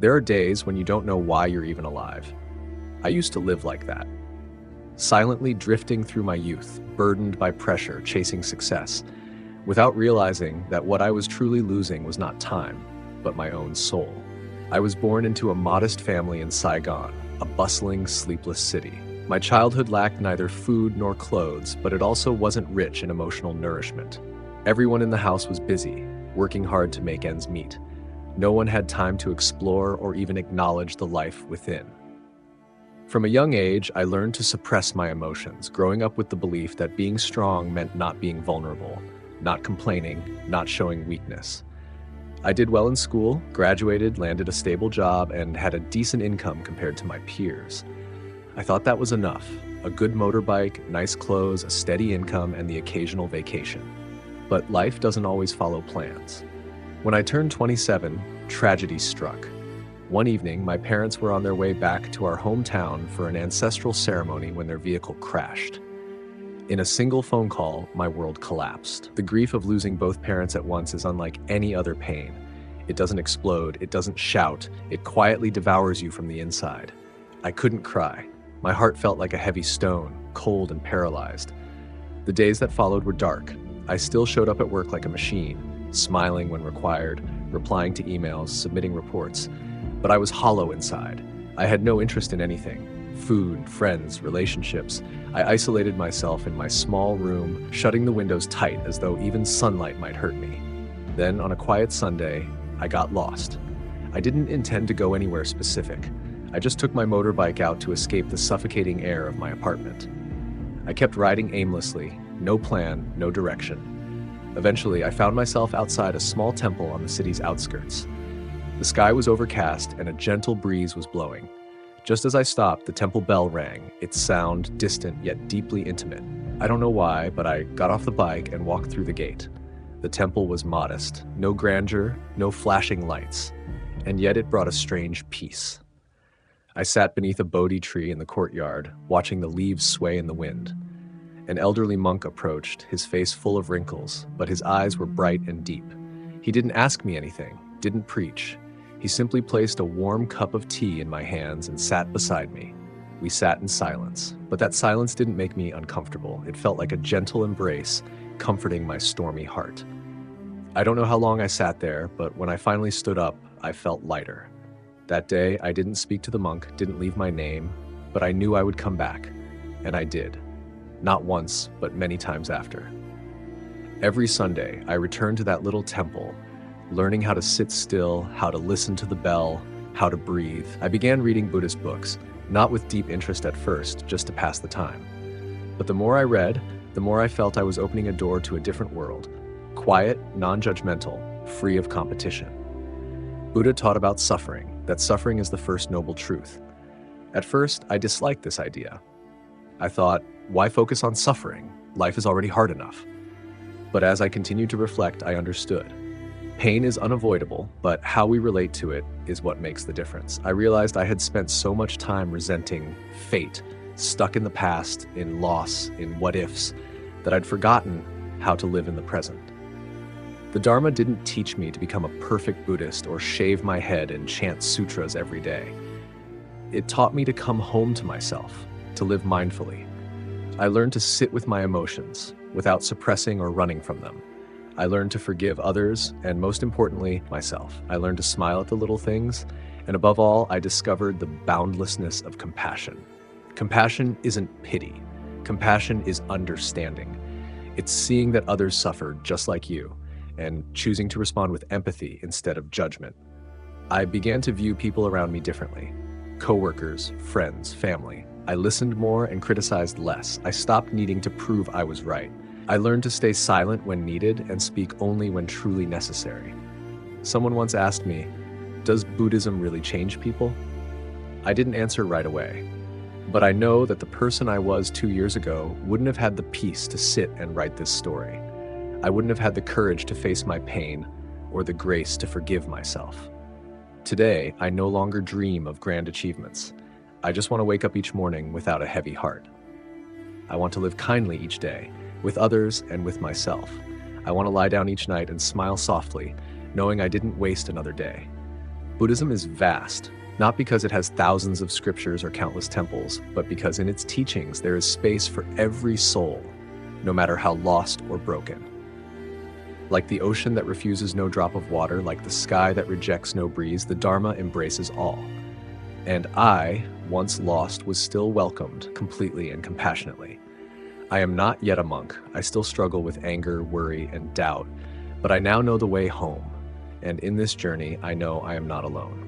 There are days when you don't know why you're even alive. I used to live like that, silently drifting through my youth, burdened by pressure, chasing success, without realizing that what I was truly losing was not time, but my own soul. I was born into a modest family in Saigon, a bustling, sleepless city. My childhood lacked neither food nor clothes, but it also wasn't rich in emotional nourishment. Everyone in the house was busy, working hard to make ends meet. No one had time to explore or even acknowledge the life within. From a young age, I learned to suppress my emotions, growing up with the belief that being strong meant not being vulnerable, not complaining, not showing weakness. I did well in school, graduated, landed a stable job, and had a decent income compared to my peers. I thought that was enough: a good motorbike, nice clothes, a steady income, and the occasional vacation. But life doesn't always follow plans. When I turned 27, tragedy struck. One evening, my parents were on their way back to our hometown for an ancestral ceremony when their vehicle crashed. In a single phone call, my world collapsed. The grief of losing both parents at once is unlike any other pain. It doesn't explode, it doesn't shout, it quietly devours you from the inside. I couldn't cry. My heart felt like a heavy stone, cold and paralyzed. The days that followed were dark. I still showed up at work like a machine, smiling when required, replying to emails, submitting reports. But I was hollow inside. I had no interest in anything: food, friends, relationships. I isolated myself in my small room, shutting the windows tight as though even sunlight might hurt me. Then, on a quiet Sunday, I got lost. I didn't intend to go anywhere specific. I just took my motorbike out to escape the suffocating air of my apartment. I kept riding aimlessly, no plan, no direction. Eventually, I found myself outside a small temple on the city's outskirts. The sky was overcast and a gentle breeze was blowing. Just as I stopped, the temple bell rang, its sound distant yet deeply intimate. I don't know why, but I got off the bike and walked through the gate. The temple was modest, no grandeur, no flashing lights, and yet it brought a strange peace. I sat beneath a Bodhi tree in the courtyard, watching the leaves sway in the wind. An elderly monk approached, his face full of wrinkles, but his eyes were bright and deep. He didn't ask me anything, didn't preach. He simply placed a warm cup of tea in my hands and sat beside me. We sat in silence, but that silence didn't make me uncomfortable. It felt like a gentle embrace, comforting my stormy heart. I don't know how long I sat there, but when I finally stood up, I felt lighter. That day, I didn't speak to the monk, didn't leave my name, but I knew I would come back, and I did. Not once, but many times after. Every Sunday, I returned to that little temple, learning how to sit still, how to listen to the bell, how to breathe. I began reading Buddhist books, not with deep interest at first, just to pass the time. But the more I read, the more I felt I was opening a door to a different world, quiet, non-judgmental, free of competition. Buddha taught about suffering, that suffering is the first noble truth. At first, I disliked this idea. I thought, why focus on suffering? Life is already hard enough. But as I continued to reflect, I understood. Pain is unavoidable, but how we relate to it is what makes the difference. I realized I had spent so much time resenting fate, stuck in the past, in loss, in what-ifs, that I'd forgotten how to live in the present. The Dharma didn't teach me to become a perfect Buddhist or shave my head and chant sutras every day. It taught me to come home to myself, to live mindfully. I learned to sit with my emotions without suppressing or running from them. I learned to forgive others, and most importantly, myself. I learned to smile at the little things, and above all, I discovered the boundlessness of compassion. Compassion isn't pity. Compassion is understanding. It's seeing that others suffer just like you, and choosing to respond with empathy instead of judgment. I began to view people around me differently. Coworkers, friends, family. I listened more and criticized less. I stopped needing to prove I was right. I learned to stay silent when needed and speak only when truly necessary. Someone once asked me, does Buddhism really change people? I didn't answer right away, but I know that the person I was 2 years ago wouldn't have had the peace to sit and write this story. I wouldn't have had the courage to face my pain or the grace to forgive myself. Today, I no longer dream of grand achievements. I just want to wake up each morning without a heavy heart. I want to live kindly each day, with others and with myself. I want to lie down each night and smile softly, knowing I didn't waste another day. Buddhism is vast, not because it has thousands of scriptures or countless temples, but because in its teachings there is space for every soul, no matter how lost or broken. Like the ocean that refuses no drop of water, like the sky that rejects no breeze, the Dharma embraces all. And I, once lost, was still welcomed completely and compassionately. I am not yet a monk. I still struggle with anger, worry, and doubt, but I now know the way home. And in this journey, I know I am not alone.